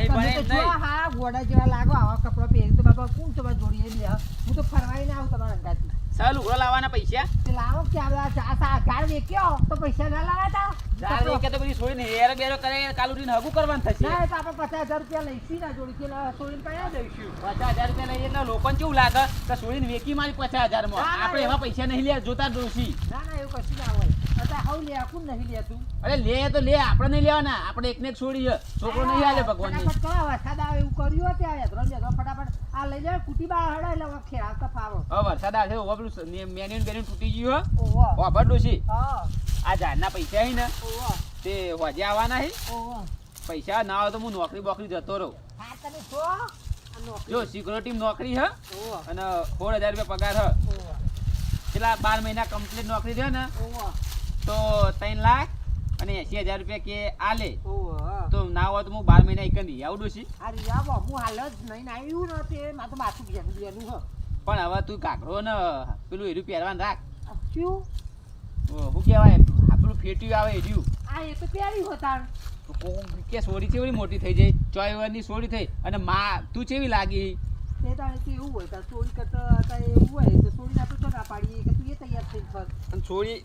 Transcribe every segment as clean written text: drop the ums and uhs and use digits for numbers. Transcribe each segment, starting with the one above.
નહીં બને નહીં. હા ગોડા જેવા લાગો આવા કપડા પહેરી તો બાપા કોણ તમારે જોડીએ લે હું તો ફરવાઈ ના આવું તમારા અંગાથી ચાલ ઉઘરો લાવવાના પૈસા તે લાવો કે આ ગાળ વેક્યો તો પૈસા ના લાવ્યા તા ચાલ કે તો બધી છોડીને હેર બેરો કરે કાલુરીને હગું કરવાનું થશે. ના તો આપણે 50,000 રૂપિયા લઈશી ના જોડી કે છોડીને પૈસા દઈશું 50,000 રૂપિયા લઈએ એટલે લોકોને કેવું લાગે કે છોડીને વેકી મારી 50,000 માં આપણે એમાં પૈસા નહીં લે જોતા ડોસી. ના એવું કશું ના હોય અત્યારે હાવ લે કોણ નહીં લેતું અરે લે તો લે આપણે નહીં લેવાના આપણે એકને એક છોડી છે છોકરો નહીં હાલે ભગવાનની. ફટાફટ કરો વરસાદ આવે એવું કર્યું ત્યારે ફટાફટ આ લઈ જાવ કુટી બાર હડા એટલે ખેરાવતા ફાવો. હવે વરસાદ આવશે ઓવા પેલું મેન્યુન બેન્યુન તૂટી ગયું ઓહો હો ઓભર ડોસી. હા આ ઝાડના પૈસા હી ને ઓહો તે હોજે આવવાના હી. ઓહો પૈસા ના આવે તો હું નોકરી બોકરી જતો રહું. હા તમે છો આ નોકરી જો સિક્યોરિટી નોકરી હ ઓહો અને 16,000 રૂપિયા પગાર હ. ઓહો પેલા 12 મહિના કમ્પ્લીટ નોકરી છે ને ઓહો તો 3 લાખ અને 80,000 રૂપિયા કે આલે ઓહો તો ના હોય તો હું 12 મહિના એક નહીં આવું ડોસી. આ રિયા બા હું હાલ જ નહીં આવ્યું ને તે મારે તો માથું બેનું હ પણ હવે તું કાકરો ને પેલું એરું પહેરવાનું રાખ. શું શું કહેવાય પેલું ફેટ્યું આવે એર્યું આ એ તો પહેરી હોતા કે સોડી કેવી મોટી થઈ જાય 24 વર્ષની સોડી થઈ અને માં તું કેવી લાગી. તે તારે તો એવું હોય તાર ચોરી કરતા તારે એવું હોય તો ચોરી ના તો ના પાડીએ કે તું એ તૈયાર થઈ ફર અને સોડી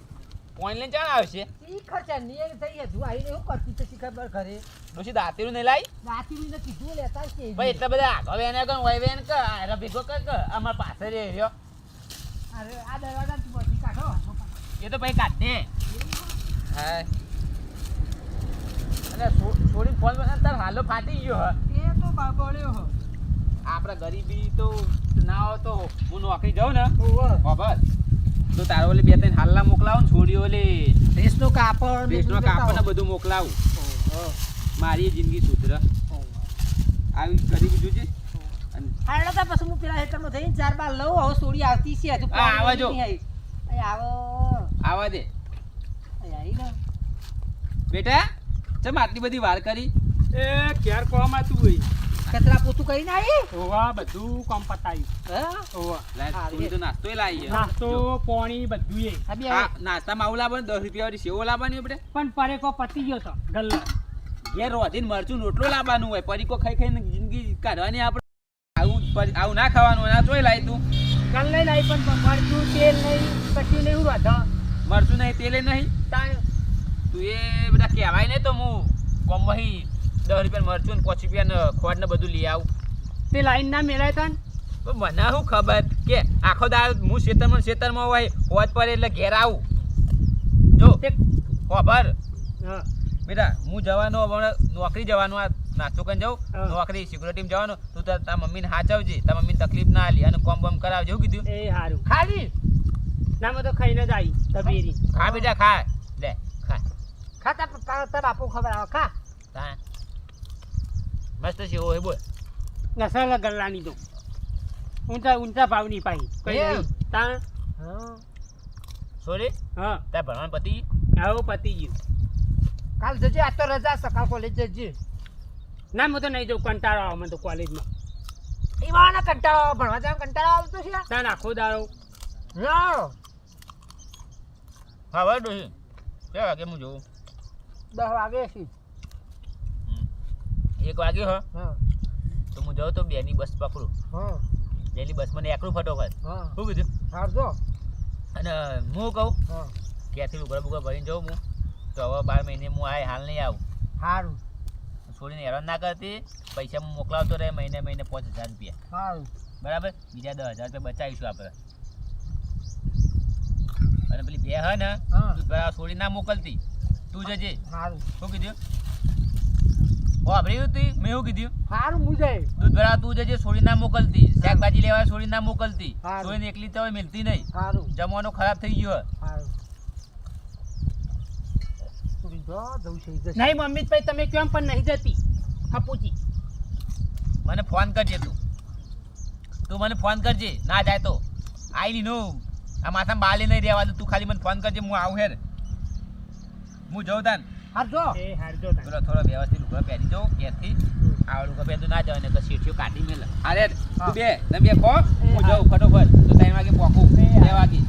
પોઈન્ટ લઈને ચાલ આવશે ઈ ખર્ચા ની થઈ હજુ આવીને એવું કરતી છે ખબર ઘરે ડોસી દાંતેરું નહીં લાવી રાતી ને કીધું લેતા છે ભાઈ એટલા બધા આગળ એને કર વય વેન કર આ ભેગો કર અમાર પાસે રે રહ્યો. અરે આ દરવાજા તું બધી કાઢો એ તો ભાઈ કાઢ દે. હા અને છોડી ફોન માં તાર હાલો ફાટી ગયો હ. એ તો બાબળ્યો હ આપણે ગરીબી તો ના હોય તો હું નોકરી જાઉં ને ઓહો બસ તો તારો ઓલી 2-3 હાલના મોકલાવું ને છોડી ઓલી ડ્રેસનો કાપડ ડ્રેસનો કાપડ ને બધું મોકલાવું. મારી જિંદગી સુધરે આવી ગરીબી જોજે. હાલો તો પછી હું પેલા હેઠળનો થઈને 4 બાર લઉં હવે સોડી આવતી છે હજુ હા, આવા જો. અહીં આવો આવા દે અહીં આવી ને બેટા ચમ આટલી બધી વાર કરી. એ ક્યાર કોમાં તું હોય કચરા પોતું કરીને આવી ઓવા બધું કામ પતાયું હા ઓવા લાય, હા, થોડી તો નાસ્તોય લાવી છે. નાસ્તો પાણી બધું એ આ બે આ નાસ્તામાં આવું લાવવાનું 10 રૂપિયા વાળી સેવો લાવવાની આપણે પણ પરેકો પતી ગયો તો ગલ્લો ઘેર રોધીને મરચું રોટલો લાવવાનું હોય પરીકો ખાઈ ખાઈને જિંદગી કાઢવાની આપણે. આવું ના ખાવાનું ના તોય લાવી તું ગલ્લે લાવી પણ મરચું તેલ નહીં પછી નહીં વધો મરચું નહીં તેલે નહીં તાણ તું એ બધા કહેવાય ને તો હું કોમવાહી 10 રૂપિયા મરચું ને 5 રૂપિયા ખોડ ને બધું લઈ આવું. તે લાઈન ના મેલાય તાન તો મને શું ખબર કે આખો દાળ હું ખેતરમાં હોય હોજ પર એટલે ઘેર આવું. જો તે ખબર હા બેટા હું જવાનો હમણાં નોકરી જવાનું આ નાસ્તો કરીને જાઉં હા. નોકરી સિક્યુરિટીમાં જવાનું તું તારા મમ્મીને હાચવજે તારા મમ્મીને તકલીફ ના આલી અને કોમ બમ કરાવજે એવું કીધું. એ હારું ખાલી ના મેં તો ખાઈને જ આવી તબેરી ખા બેટા ખા લે ખા ખાતા તાર બાપુ ખબર આવે ખા તા મસ્ત છે ઓય બોલ. નસલ ગલ્લાની તો ઊંચા ભાવની પાઈ કઈ એમ? નહીં તાણ હા સોરી હા તાર ભણવાનું પતિ આવો પતી ગયું કાલ જજે આ તો રજા સકાળ કોલેજ જજે ના હું તો નહીં જઉં કંટાળો આવે મને તો કોલેજમાં એવાના કંટાળો ભણવા જવાનો કંટાળો આવતો છે તાણ આખો દાડો ના હા ભાઈ ડોહી કે વાગે હું જોઉં 10 વાગે છે 1 વાગે હ હા તો હું જાઉં તો 2 ની બસ પકડું. હા 2 ની બસ મને એકલું ફટોફટ હા શું કીધું હારજો અને હું કહું હા ક્યાંથી લુગડા બુગડા ભરીને જાઉં હું તો હવે 12 મહિને હું હાલ નહીં આવું. સારું છોડીને હેરાન ના કરતી પૈસા હું મોકલાવતો રહે મહિને 5,000 રૂપિયા સારું બરાબર બીજા 10,000 રૂપિયા બચાવીશું આપણે. અને પેલી બે હે ને હા. તું બરાબર છોડી ના મોકલતી તું જજે. સારું શું કીધું વાપર્યું તું મેં શું કીધું સારું હું જાય દૂધ ભરાવા તું જજે છોડી ના મોકલતી શાકભાજી લેવા છોડી ના મોકલતી હારું. છોડીને એકલી તો હવે મિલતી નહીં સારું જમવાનો ખરાબ થઈ ગયો. સારું થોડી જો જવું છે જશે. નહીં મમ્મી ભાઈ તમે કેમ પણ નહીં જતી હપુચી મને ફોન કરજે તું મને ફોન કરજે ના જાય તો આઈ ની નો આ માથામાં બાલે નહીં રહેવા દઉં તું ખાલી મને ફોન કરજે હું આવું હેર હું જઉં તાન હારજો એ હારજો તાણ. પેલો થોડો વ્યવસ્થિત લુગડા પહેરી જાઉં ઘેરથી આ લુગડા પહેરતું ના જવાય ને તો શેઠીઓ કાઢી મેલે. અરે તું બે તમે બે ખો હું જાઉં ફટોફટ તો 3 વાગે પહોંચું 2 વાગે.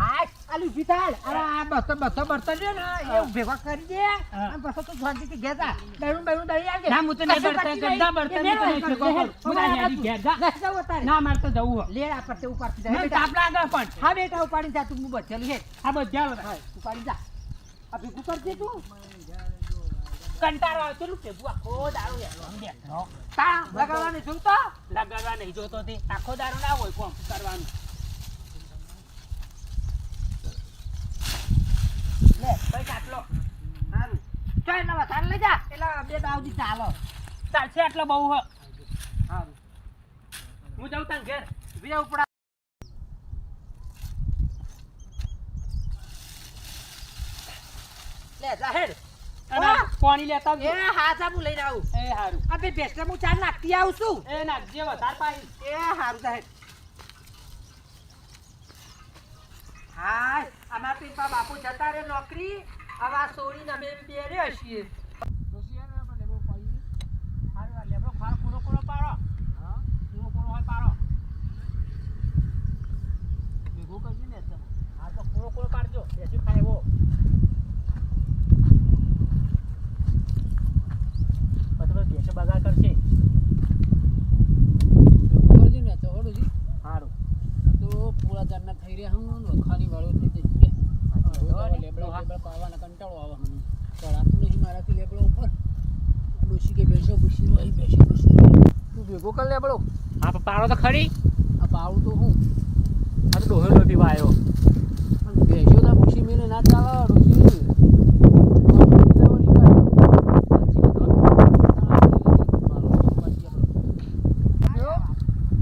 હાય આલી ઉભી થા હેડ અરે આ બસો બર્તન છે ને એ ભેગા કરી દે અને પછી તું શાંતિથી ઘેર જા દળું બળું દળી આવજે ના, હું તો નહીં કશું બળતણ, કરતી ગંદા નહીં. બળતણ એ નહીં મેં તમે કરી ભેગો દે. કરો. હું ના હેડી ઘેર જા. ઘસ જાઉં અત્યારે. ના મારે તો જવું હોય. લે આ પરતે ઉપાડતી જા. મને બેટા. તાપ લાગે પણ હા બેટા ઉપાડીને જા તું હું બચેલું છે આ બધા હા ઉપાડી જા આ ભેગું કરજે તું કંટાળો આવે પેલું ભેગું આખો દારૂ હેલો સમજ્યા? તા લગાવવાની જોઉં તો લગાડવા નહીં જોતો તે આખો દારૂ ના હોય કોમ કરવાનું. લે કઈ આટલો સારું ચાલ ના વધારે લઈ જા પેલા બે દાવજી ચાલો ચાલશે આટલો બહુ હ. સારું હું જાઉં તાન ઘેર. બે ઉપડા લે જા હેડ અને હા. પાણી લેતા એ આવજો. હા સાબુ લઈને આવું એ હારું. આ બે ભેંસને હું ચાર નાખતી આવું છું એ નાખજે વધારે પાણી. એ હારું જા હેડ હાય અમાર પીપા બાપુ જતા રે નોકરી હવે આ સોડીને અમે બે રે છીએ હારું, આ લેબડો ખાર કૂણો કૂણો પાડો. કૂણો કૂણો હોય પાડો. ભેગું કરજે ને એકદમ. હા તો કૂણો કૂણો પાડજો. બેસી ખાય એવો. પછી ભેંસો બગાડ કરશે. હારું. ભેગો કર લે બળો હા પણ પાડો તો ખરી. આ પાવડું તો હું આ તો ડોહે લોહી પીવા આવ્યો. ભેંસો તો ભૂસી મેલે ના ચાલે ડોસી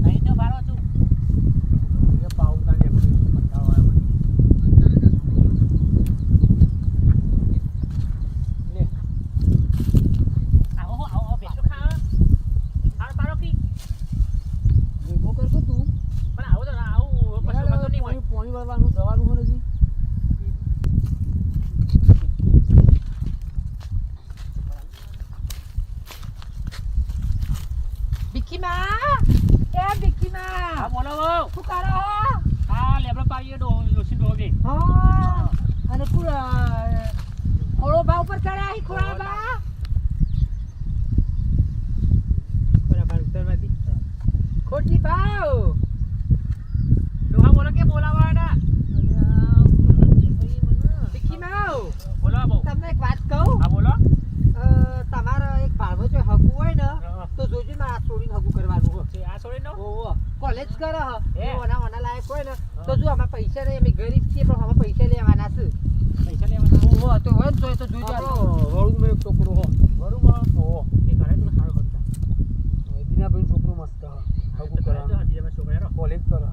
અહીં તો પાડો છું. આવો હો, આવો ભેંસો ખાવા. હારું પાડો કી. ભેગો કરશો તું પણ આવો તો ના, આવું કશું વાંધો નહીં હોય. પાણી વાળવાનું જવાનું હોય હજી ભીખીમાં એ ભીખીમાં હા બોલો બહુ. શું કરો હા લેબડો પાડીએ ડોસી ડોહે. હા અને ખોળો ભાવ ઉપર ચડાય ખોળા બા બરાબર ઉતરવા દે. ખોટી ભાવ ડોહા બોલો કે બોલાવાના. ભીખીમાં બોલો બહુ. તમને એક વાત કહું હા બોલો. તમારા એક ભાડમાં જો હગું હોય ને હા. તો જોજો ને આ છોડીને હગું કરવાનું હોય છે આ છોડીનો? ઓહો કોલેજ કરે હ હે? ઓના લાયક હોય ને તો જો અમે પૈસા નહીં અમે ગરીબ છીએ પણ અમે પૈસા લેવાના છે પૈસા લેવાના. ઓહો તો હોય ને તો જોજો વળું મેં એક છોકરો હો બરોબર. ઓહો એ કરે તો સારું કરતા. દીનાભાઈ છોકરો મસ્ત હગું કરે તો કરા હજી અમે છોકરા કોલેજ કરે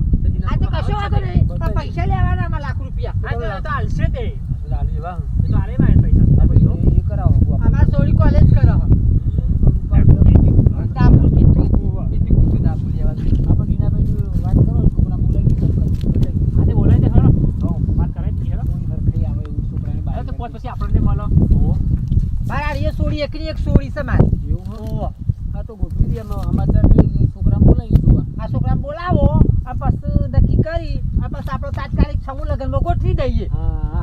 આ તો કશો વાંધો નહીં પણ પૈસા લેવાના આમાં લાખ રૂપિયા હા તો હાલશે તે. લાલી એવા એ તો હાલે ભાઈ પૈસા. આ પછી એ કરાવો અમાર છોડી કોલેજ કરે હ દાપુર કીધું કીધું દાપુર લેવા આપણે દીનાભાઈ વાત કરો છોકરા બોલાવી આજે બોલાય તે ખરો. વાત કરાય તી હેરો. કોઈ હરખડી આવે એવું છોકરાને અરે તો બહાર પોત પછી આપણને મળો. મારા એ સોડી એકની એક સોડી છે માર એવું હો આ તો ગોઠવી દે અમે સમાચાર છોકરાને બોલાવી જોવા આ છોકરાને બોલાવો આ પછી નક્કી કરી આ પછી આપણો તાત્કાલિક સમૂહ લગ્નમાં ગોઠવી દઈએ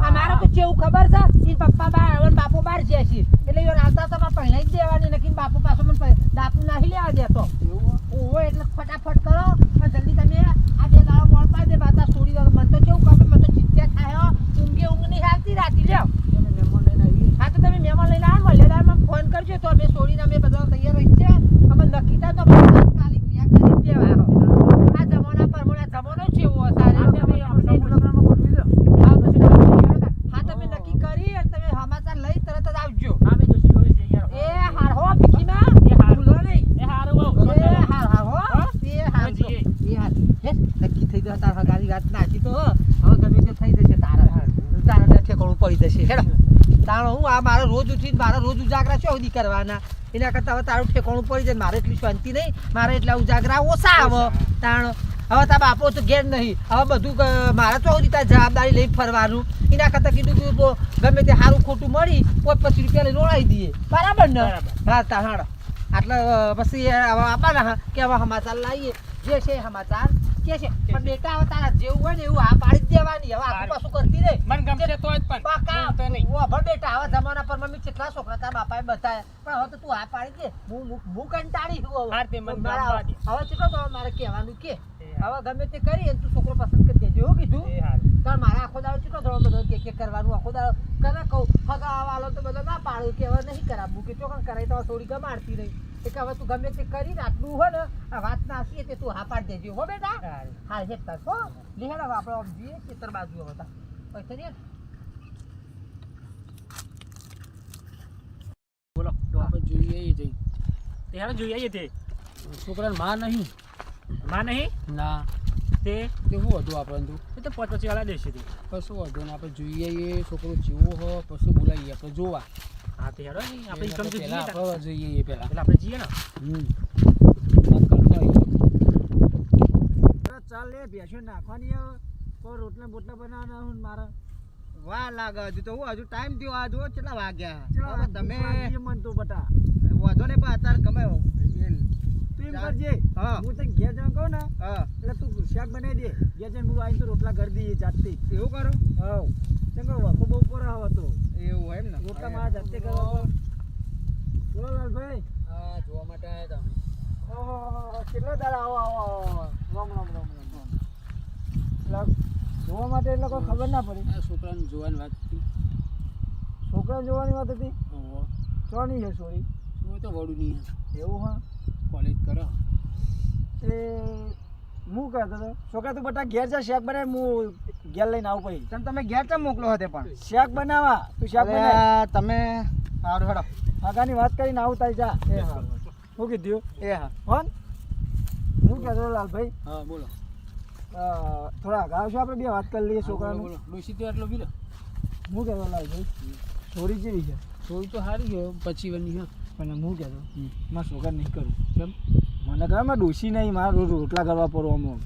આ મારે તો કેવું ખબર છે એ પપ્પા બાર હવે બાપુ બાર જાય છે એટલે એ આવતા તમારે પહેલા જ દેવાની નક્કી બાપુ પાછો મને દાપુ નાખી લેવા દેતો એવું ઓહો એટલે ફટાફટ કરો અને જલ્દી તમે આ બે દાડા મળતા દે બાતા છોડી દો મને તો કેવું કહે મને તો ચિંતા થાય ઊંઘ નહીં આવતી રાતી લ્યો એને મહેમાન લઈને આવી હા તો તમે મહેમાન લઈને આવો મલ્યાદારમાં ફોન કરજો તો અમે છોડીને અમે બધા તૈયાર રહી છે અમે નક્કી થાય તો અમે તાત્કાલિક વ્યા કરી દેવા આ જમાના પર જમાનો છે એવો સારે હા તમે નક્કી કરી અને તમે સમાચાર લઈ તરત જ આવજો હા બે જોશી ડોહે છે યાર. એ હાર હો ભીખીમાં એ હારું. ભૂલો નહીં એ હારું બહુ. એ હાર હાર હો એ હાર હવે જઈએ. એ હાર હે નક્કી થઈ ગયો તાર હગારી વાત નાખી તો હવે ગમે તે થઈ જશે તારા તારા ઠેકાણું પડી જશે હેડો તાણો હું આ મારે રોજ ઉઠીને મારે રોજ ઉજાગરા ચો સુધી કરવાના એના કરતાં હવે તારું ઠેકાણું પડી જાય મારે એટલી શાંતિ નહીં મારે એટલા ઉજાગરા ઓછા આવે તાણો હવે તારા બાપો તો ઘેર નહીં હવે બધું મારે ચો સુધી તાર જવાબદારી લઈને ફરવાનું એના કરતાં કીધું કે તો ગમે તે સારું ખોટું મળી 25 રૂપિયા લઈને રોડાઈ દઈએ બરાબર ને બરાબર. હા તા હાડો આટલા પછી હવે આપવાના હા કે હવે સમાચાર લાવીએ જે છે સમાચાર કે છે પણ બેટા હવે તારા જેવું હોય ને એવું હા પાડી જ દેવાની હવે આખું પાછું કરતી નહીં મને ગમશે તો જ પણ પાકા હું તો નહીં ઓ ભર બેટા હવે જમાના પર મમ્મી કેટલા છોકરા તારા બાપાએ બતાયા પણ હવે તો તું હા પાડી દે હું કંટાળી છું હવે હા, તે મને મારા ગામવા દે. હવે કેટલો તો મારે કહેવાનું કે હવે ગમે તે કરી તું છોકરો પસંદ કરી દેજો એવું કીધું એ હારું. તાર મારા આખો દાડો કેટલો થોડો બધો કે કરવાનું આખો દાડો કરે કહું ફગા વાલો તો બધો ના પાડું કે હવે નહીં કરાવવું કે ચોકન કરાય તો થોડી ગમાડતી નહીં એટલે હવે તું ગમે તે કરીને આટલું હોય ને આ વાત ના હસીએ તે તું હા પાડી દેજો હો બેટા હારું. હા છે તાર હો લેહેડ હવે આપણે આમ જઈએ ખેતર બાજુ હવે તાર પૈસા નહીં બોલો તો આપણે જોઈએ એ જઈ તે હારું જોઈ આવીએ તે છોકરાને માં નહીં માં નહીં ના તે તે શું હતું આપણે તો એ તો 5 વાળા દેશે તે કશું વાંધો નહીં આપણે જોઈએ એ છોકરો જેવો હો પછી બોલાવીએ આપણે જોવા હા તે હારું નહીં આપણે ઈકમ તો પહેલા જઈએ આપણે જોઈએ એ પહેલા એટલે આપણે જઈએ ને વાત કરતા હોઈએ. ચાલ લે ભેંસો નાખવાની હવે કોઈ રોટલા બોટલા બનાવવાના હોય ને મારે વાર લાગે હજુ તો હજુ ટાઈમ થયો આ જો કેટલા વાગ્યા હવે તમે મન તો બટા વાંધો નહીં પણ અત્યારે ગમે તું એમ કરજે હું તને ઘેર જણ કહું ને એટલે તું શાક બનાવી દે ઘેર જણ હું આવીને તો રોટલા કરી દઈએ જાતે એવું કરું હા કેમ કે વખો બહુ પર હવે તો એવું હોય એમ ને રોટલા મારા જાતે કરવા બોલો લાલભાઈ હા જોવા માટે આવ્યા હતા ઓહો કેટલો દાડા આવો આવો રામ રામ રામ રામ જોવા માટે એટલે કોઈ ખબર ના પડી આ છોકરાને જોવાની વાત હતી છોકરા જોવાની વાત હતી ઓહો ચોની છે સોરી શું તો વડું નહીં એવું હા કોલેજ કરો એ હું કહેતો હતો છોકરા તું બટા ઘેર જા શાક બનાવે હું ઘેર લઈને આવું પછી તમે તમે ઘેર કેમ મોકલો હતો પણ શાક બનાવવા તું શાક બનાવ તમે સારું હેડો આગળની વાત કરીને આવું તાઈ જા એ હા શું કીધું એ હા હોન હું કહેતો હતો લાલભાઈ હા બોલો થોડા આગળ આવશો આપણે બે વાત કરી લઈએ છોકરાનું બોલો ડોસી તો આટલો બીલો હું કહેતો લાલભાઈ છોરી જેવી છે થોડી તો સારી છે 25 વર્ષની હા પણ હું કહેતો મારા છોકરા નહીં કરું કેમ મને કહે મારે ડોસી નહીં મારે રોજ રોટલા કરવા પડો અમુક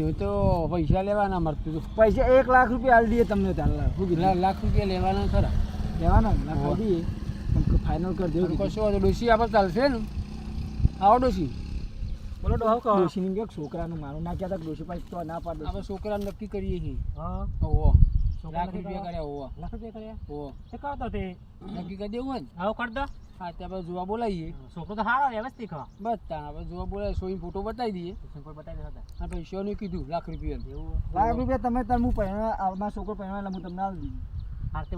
એ તો પૈસા લેવાના મળતું હતું પૈસા 1 લાખ રૂપિયા આલી દઈએ તમને ત્યાં શું કીધું લાખ રૂપિયા લેવાના ખરા લેવાના લાખ આલી દઈએ પણ ફાઇનલ કરી દેવું કશો વાંધો ડોસી આપણે ચાલશે ને આવો ડોસી બોલો ડોસીની કે છોકરાનું મારું ના કહેતા ડોસી પાસે તો ના પાડે આપણે છોકરાને નક્કી કરીએ છીએ હા ઓહો છોકરા લાખ રૂપિયા કર્યા ઓહો લાખ રૂપિયા કર્યા ઓહો તે કરતો તે નક્કી કરી દેવું હોય ને આવો કર દો હા ત્યાં આપણે જોવા બોલાવીએ છોકરો તો સારો વ્યવસ્થિત ખા બસ ત્યાં આપણે જોવા બોલાવીએ સોઈ ફોટો બતાવી દઈએ કોઈ બતાવી દેતા આ પૈસાનું કીધું લાખ રૂપિયા એવું લાખ રૂપિયા તમે તાર હું પહેરવા મારા છોકરો પહેરવા એટલે હું તમને આલી દીધું હા તે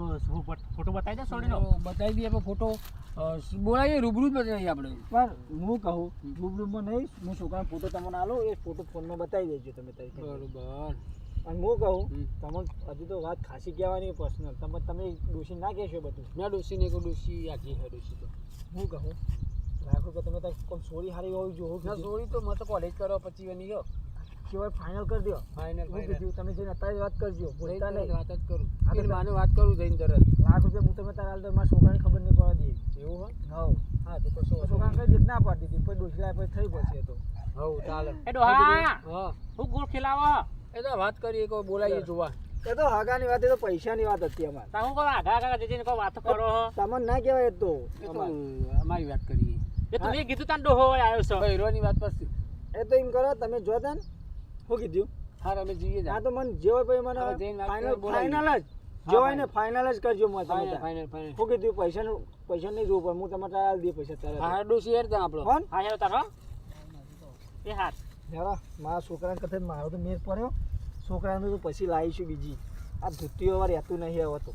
ફોટો બતાવી દે છોડીનો બતાવી દઈએ આપણે ફોટો બોલાવીએ રૂબરૂ જ બતાવીએ આપણે પણ હું કહું રૂબરૂમાં નહીં હું છોકરાનો ફોટો તમને આલો એ ફોટો ફોનમાં બતાવી દેજો તમે તારી બરોબર અને હું કહું તમે હજુ તો વાત ખાસી કહેવાની પર્સનલ તમે ડોસી ના કહેશો બધું ના ડોસી ને કોઈ ડોસી આખી હે ડોસી તો હું કહું લાખ રૂપિયા તમે તાર કોઈ સોરી હારી હોવી જોઈએ ના સોરી તો મત કોલેજ કરો 25 વર્ષની ગયો કેવાય ફાઇનલ કરી દો ફાઇનલ હું કીધું તમે જઈને અત્યારે વાત કરજો બોલતા નહીં વાત જ કરું હા, તો એની માને વાત કરું જઈને તરત લાખ રૂપિયા હું તમે તારા હાલ તો મારા છોકરાની ખબર નહીં પડવા દે એવું હોય હવ હા તો કશો છોકરાને કઈ દીધ ના પાડતી હતી પછી ડોસી લાય પછી થઈ પછી તો હવ ચાલે એ ડોહા હા હું ગોળ ખીલાવો એ તો વાત કરીએ કોઈ બોલાવીએ જોવા એ તો હગાની વાત એ તો પૈસાની વાત હતી અમારે તા હું કહું આગા આગા જઈને કોઈ વાતો કરો તમને ના કહેવાય એ તો એ તો અમારી વાત કરીએ એ તમે કીધું તાન ડોહો આવ્યો છો બૈરોની વાત પછી એ તો એમ કરો તમે જો તા ને શું કીધું હા અમે જઈએ હા તો મને જેવો પછી મને હવે જઈને વાત ફાઇનલ કરી બોલાવીએ. ફાઇનલ જ જેવાય ને ફાઇનલ જ કરજો મને તમે ફાઇનલ તાર. ફાઇનલ ફાઇનલ શું કીધું પૈસા નહીં જોવું પણ હું તમારે તારા આલી દે પૈસા તરત હા ડોસી યાર ત્યાં આપણો કોણ હા હેરો તારો એ હાથ યાર મારા છોકરાને કથે મારો તો મેર પડ્યો છોકરાનું તો પછી લાવીશું બીજી આ ધૂતીઓ વાર રહેતું નહીં હવે તો